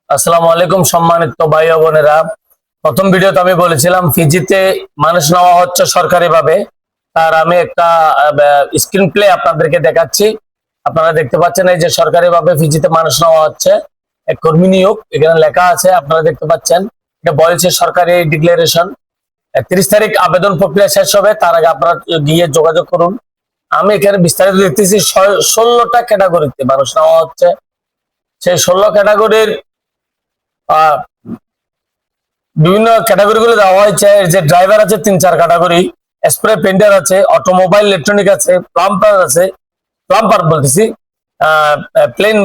আসসালামু আলাইকুম সম্মানিত ভাই ও বোনেরা। প্রথম ভিডিওতে আমি বলেছিলাম ফিজিতে মানুষ নেওয়া হচ্ছে সরকারি ভাবে। তার আমি একটা স্ক্রিন প্লে আপনাদেরকে দেখাচ্ছি। আপনারা দেখতে পাচ্ছেন এই যে সরকারি ভাবে ফিজিতে মানুষ নেওয়া হচ্ছে, এক কর্মী নিয়োগ এখানে লেখা আছে, আপনারা দেখতে পাচ্ছেন। এটা বলছে সরকারি ডিক্লারেশন। 30 তারিখ আবেদন প্রক্রিয়া শেষ হবে, তার আগে আপনারা গিয়ে যোগাযোগ করুন। আমি এখানে বিস্তারিত দেখতেছি 16টা ক্যাটাগরিতে মানুষ নেওয়া হচ্ছে। সেই 16 ক্যাটাগরির বিভিন্ন ক্যাটাগরি গুলো দেওয়া হয়েছে। যে ড্রাইভার আছে 3-4 ক্যাটাগরি, স্প্রে পেন্টার আছে, অটোমোবাইল ইলেকট্রনিক আছে, প্লাম্পার বলতেছি, প্লেন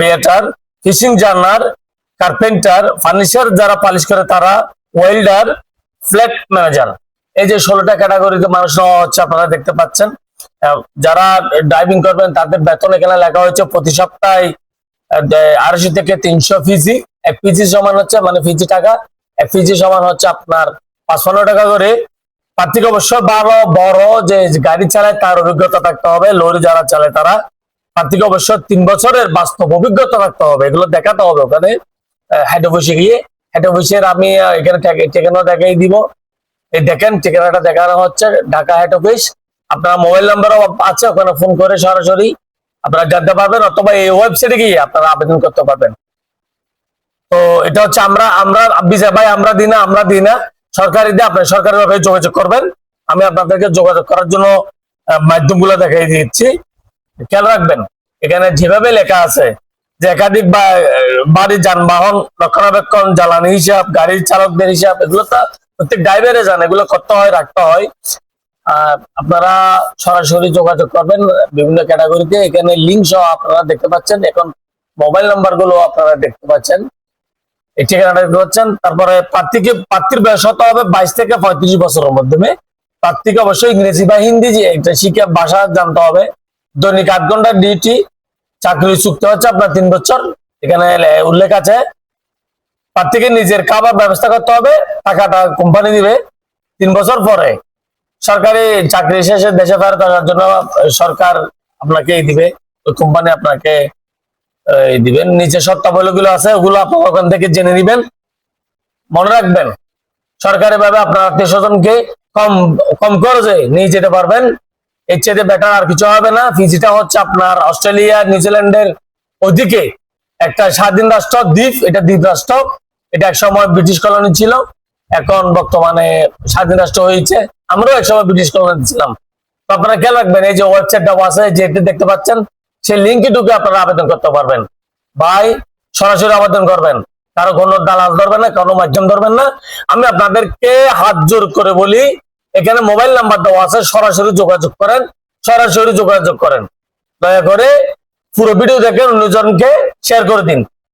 ওয়েটার, ফিশিং জার্নার, কার্পেন্টার, ফার্নিচার যারা পালিশ করে তারা, ওয়েল্ডার, ফ্ল্যাট ম্যানেজার। এই যে 16টা ক্যাটাগরিতে মানুষ নেওয়া হচ্ছে, আপনারা দেখতে পাচ্ছেন। যারা ড্রাইভিং করবেন তাদের বেতন এখানে লেখা হয়েছে প্রতি সপ্তাহে 250 থেকে 300 ফিজি। এক ফিজি সমান হচ্ছে মানে ফিজি টাকা, এক ফিজি সমান হচ্ছে আপনার 55 টাকা করে। প্রার্থীকে অবশ্যই বড় যে গাড়ি চালায় তার অভিজ্ঞতা থাকতে হবে। লরি যারা চালায় তারা, প্রার্থীকে অবশ্যই 3 বছরের বাস্তব অভিজ্ঞতা থাকতে হবে, এগুলো দেখাতে হবে ওখানে হেড অফিসে গিয়ে। হেড অফিসের আমি এখানে ঠিকানা দেখাই দিব। এই দেখেন ঠিকানাটা দেখানো হচ্ছে ঢাকা হেড অফিস। আপনার মোবাইল নাম্বারও আছে, ওখানে ফোন করে সরাসরি আপনারা জানতে পারবেন, অথবা এই ওয়েবসাইটে গিয়ে আপনারা আবেদন করতে পারবেন। তো এটা হচ্ছে আমরা বিজয় ভাই আমরা দিই না, সরকারি দিয়ে আপনি সরকারি ভাবে যোগাযোগ করবেন। আমি আপনাদেরকে যোগাযোগ করার জন্য মাধ্যমগুলো দেখাই দিচ্ছি, খেয়াল রাখবেন। এখানে যেভাবে লেখা আছে যে একাধিক বাড়ি যানবাহন রক্ষণাবেক্ষণ, জ্বালানি হিসাব, গাড়ির চালকদের হিসাব, এগুলো তো প্রত্যেক ড্রাইভারে জান, এগুলো করতে হয়, রাখতে হয়। আপনারা সরাসরি যোগাযোগ করবেন বিভিন্ন ক্যাটাগরিতে। এখানে লিঙ্ক সহ আপনারা দেখতে পাচ্ছেন, এখন মোবাইল নাম্বার গুলো আপনারা দেখতে পাচ্ছেন, এই ঠিকানাটা দেখতে পাচ্ছেন। তারপরে প্রার্থীর বয়স হতে হবে 22 থেকে 35 বছরের মধ্যে। প্রার্থীকে অবশ্যই ইংরেজি বা হিন্দি যে এটা শিখে ভাষা জানতে হবে। দৈনিক 8 ঘন্টা ডিউটি, চাকরি চুক্তি হচ্ছে আপনার 3 বছর। এখানে উল্লেখ আছে প্রার্থীকে নিজের খাবার ব্যবস্থা করতে হবে, টাকাটা কোম্পানি দিবে 3 বছর পরে। সরকারি চাকরি শেষে দেশে ফেরত আসার জন্য সরকার আপনাকে দিবে, ওই কোম্পানি আপনাকে দিবেন। নিচে শর্তাবলীগুলো আছে, ওগুলো আপনার ওখান থেকে জেনে নিবেন। মনে রাখবেন সরকারি ভাবে আপনার আত্মীয় স্বজনকে কম কম খরচে নিয়ে যেতে পারবেন, এর চেয়ে বেটার আর কিছু হবে না। ফিজিটা হচ্ছে আপনার অস্ট্রেলিয়া নিউজিল্যান্ডের ওদিকে একটা স্বাধীন রাষ্ট্র, দ্বীপ, এটা দ্বীপ রাষ্ট্র। এটা এক সময় ব্রিটিশ কলোনি ছিল, এখন বর্তমানে স্বাধীন রাষ্ট্র হয়েছে। আমরাও এক সময় ব্রিটিশ কলোনি ছিলাম। তো আপনারা খেয়াল রাখবেন, এই যে ওয়েবসাইটটা আছে যেটি দেখতে পাচ্ছেন, সেই লিঙ্কে ঢুকে আপনারা আবেদন করতে পারবেন। ভাই সরাসরি আবেদন করবেন, কারো কোনো দালাল ধরবেন না, কোনো মাধ্যম ধরবেন না। আমি আপনাদেরকে হাত জোর করে বলি, এখানে মোবাইল নাম্বার দেওয়া আছে, সরাসরি যোগাযোগ করেন, সরাসরি যোগাযোগ করেন। দয়া করে পুরো ভিডিও দেখেন, অন্যজনকে শেয়ার করে দিন।